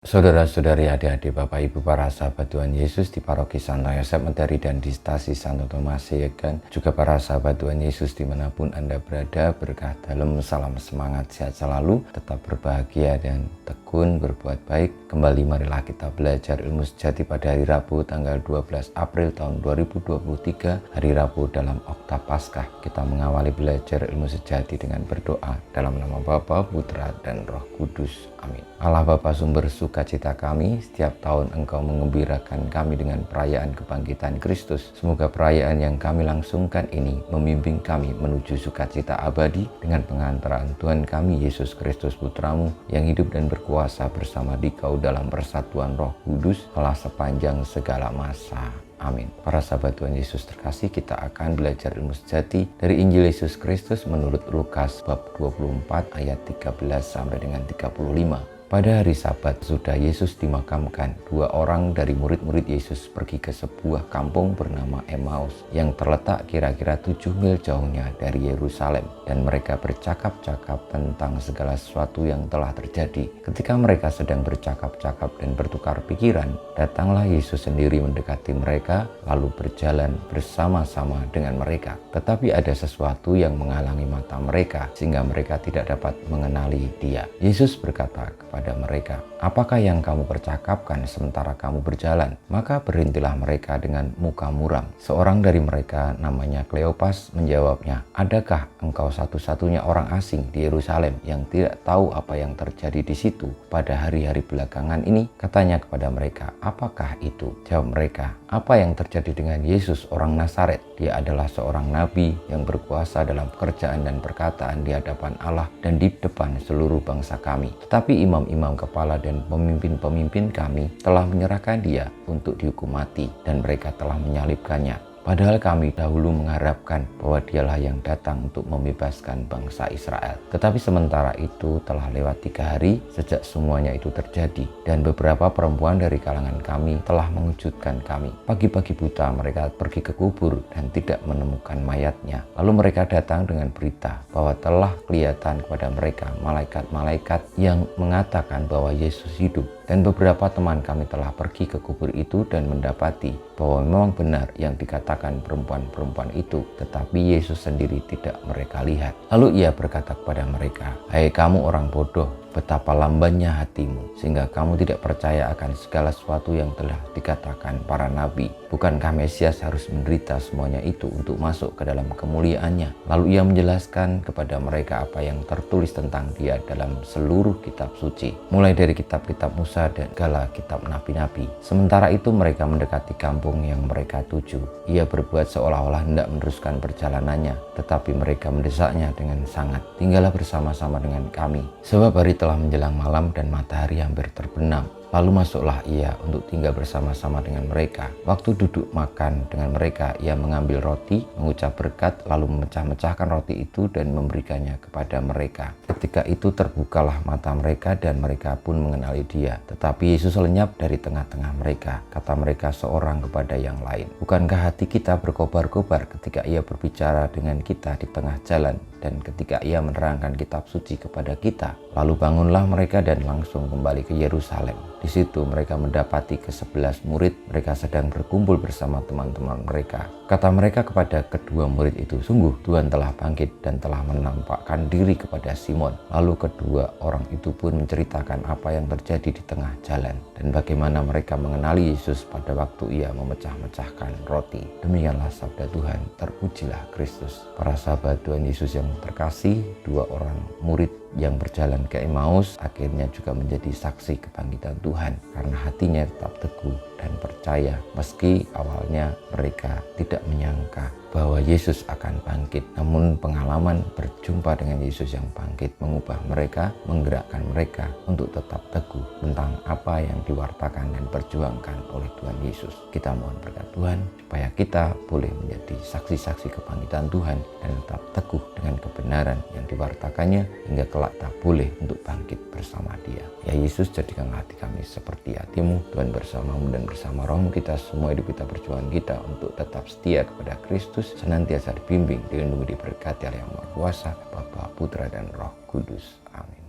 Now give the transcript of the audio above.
Saudara-saudari, adik-adik, Bapak Ibu, para sahabat Tuhan Yesus di Paroki Santo Yosef Medari dan di Stasi Santo Tomas Yegan, juga para sahabat Tuhan Yesus dimanapun Anda berada, berkah dalam, salam semangat, sehat selalu, tetap berbahagia dan tekun berbuat baik. Kembali marilah kita belajar ilmu sejati pada hari Rabu tanggal 12 April tahun 2023, hari Rabu dalam Oktav Paskah. Kita mengawali belajar ilmu sejati dengan berdoa dalam nama Bapa, Putra, dan Roh Kudus. Amin. Allah Bapa, sumber sukacita kami, setiap tahun Engkau mengembirakan kami dengan perayaan kebangkitan Kristus. Semoga perayaan yang kami langsungkan ini membimbing kami menuju sukacita abadi dengan pengantaran Tuhan kami Yesus Kristus Putramu yang hidup dan berkuasa bersama Dikau dalam persatuan Roh Kudus Allah sepanjang segala masa. Amin. Para sahabat Tuhan Yesus terkasih, kita akan belajar ilmu sejati dari Injil Yesus Kristus menurut Lukas bab 24 ayat 13 sampai dengan 35. Pada hari Sabat sudah Yesus dimakamkan, dua orang dari murid-murid Yesus pergi ke sebuah kampung bernama Emmaus yang terletak kira-kira 7 mil jauhnya dari Yerusalem, dan mereka bercakap-cakap tentang segala sesuatu yang telah terjadi. Ketika mereka sedang bercakap-cakap dan bertukar pikiran, datanglah Yesus sendiri mendekati mereka lalu berjalan bersama-sama dengan mereka. Tetapi ada sesuatu yang menghalangi mata mereka sehingga mereka tidak dapat mengenali Dia. Yesus berkata kepada mereka, "Apakah yang kamu percakapkan sementara kamu berjalan?" Maka berhentilah mereka dengan muka muram. Seorang dari mereka namanya Kleopas menjawabnya, "Adakah engkau satu-satunya orang asing di Yerusalem yang tidak tahu apa yang terjadi di situ pada hari-hari belakangan ini?" Katanya kepada mereka, "Apakah itu?" Jawab mereka, "Apa yang terjadi dengan Yesus orang Nazaret? Dia adalah seorang nabi yang berkuasa dalam pekerjaan dan perkataan di hadapan Allah dan di depan seluruh bangsa kami. Tetapi imam-imam kepala dan pemimpin-pemimpin kami telah menyerahkan dia untuk dihukum mati, dan mereka telah menyalibkannya. Padahal kami dahulu mengharapkan bahwa dialah yang datang untuk membebaskan bangsa Israel. Tetapi sementara itu telah lewat 3 hari sejak semuanya itu terjadi, dan beberapa perempuan dari kalangan kami telah mengejutkan kami. Pagi-pagi buta mereka pergi ke kubur dan tidak menemukan mayatnya. Lalu mereka datang dengan berita bahwa telah kelihatan kepada mereka malaikat-malaikat yang mengatakan bahwa Yesus hidup. Dan beberapa teman kami telah pergi ke kubur itu dan mendapati bahwa memang benar yang dikatakan perempuan-perempuan itu, tetapi Yesus sendiri tidak mereka lihat. Lalu ia berkata kepada mereka, "Hai kamu orang bodoh, betapa lambannya hatimu, sehingga kamu tidak percaya akan segala sesuatu yang telah dikatakan para nabi. Bukankah Mesias harus menderita semuanya itu untuk masuk ke dalam kemuliaannya?" Lalu ia menjelaskan kepada mereka apa yang tertulis tentang dia dalam seluruh kitab suci, mulai dari kitab-kitab Musa dan segala kitab nabi-nabi. Sementara itu mereka mendekati kampung yang mereka tuju. Ia berbuat seolah-olah hendak meneruskan perjalanannya, tetapi mereka mendesaknya dengan sangat, "Tinggallah bersama-sama dengan kami, sebab hari telah menjelang malam dan matahari hampir terbenam." Lalu masuklah ia untuk tinggal bersama-sama dengan mereka. Waktu duduk makan dengan mereka, ia mengambil roti, mengucap berkat, lalu memecah-mecahkan roti itu dan memberikannya kepada mereka. Ketika itu terbukalah mata mereka dan mereka pun mengenali dia. Tetapi Yesus lenyap dari tengah-tengah mereka. Kata mereka seorang kepada yang lain, "Bukankah hati kita berkobar-kobar ketika ia berbicara dengan kita di tengah jalan dan ketika ia menerangkan kitab suci kepada kita?" Lalu bangunlah mereka dan langsung kembali ke Yerusalem. Di situ mereka mendapati ke-11 murid. Mereka sedang berkumpul bersama teman-teman mereka. Kata mereka kepada kedua murid itu, "Sungguh Tuhan telah bangkit dan telah menampakkan diri kepada Simon." Lalu kedua orang itu pun menceritakan apa yang terjadi di tengah jalan dan bagaimana mereka mengenali Yesus pada waktu ia memecah-mecahkan roti. Demikianlah sabda Tuhan. Terpujilah Kristus. Para sahabat Tuhan Yesus yang terkasih, dua orang murid yang berjalan ke Emmaus akhirnya juga menjadi saksi kebangkitan Tuhan karena hatinya tetap teguh dan percaya meski awalnya mereka tidak menyangka bahwa Yesus akan bangkit. Namun pengalaman berjumpa dengan Yesus yang bangkit mengubah mereka, menggerakkan mereka untuk tetap teguh tentang apa yang diwartakan dan perjuangkan oleh Tuhan Yesus. Kita mohon berkat Tuhan supaya kita boleh menjadi saksi-saksi kebangkitan Tuhan dan tetap teguh dengan kebenaran yang diwartakannya hingga kelak kita boleh untuk bangkit bersama Dia. Ya Yesus, jadikanlah hati kami seperti hatimu. Tuhan bersamamu dan bersama rohmu, kita semua hidup kita, perjuangan kita untuk tetap setia kepada Kristus, senantiasa dibimbing, dilindungi, diberkati oleh Yang Maha Kuasa, Bapa, Putra, dan Roh Kudus. Amin.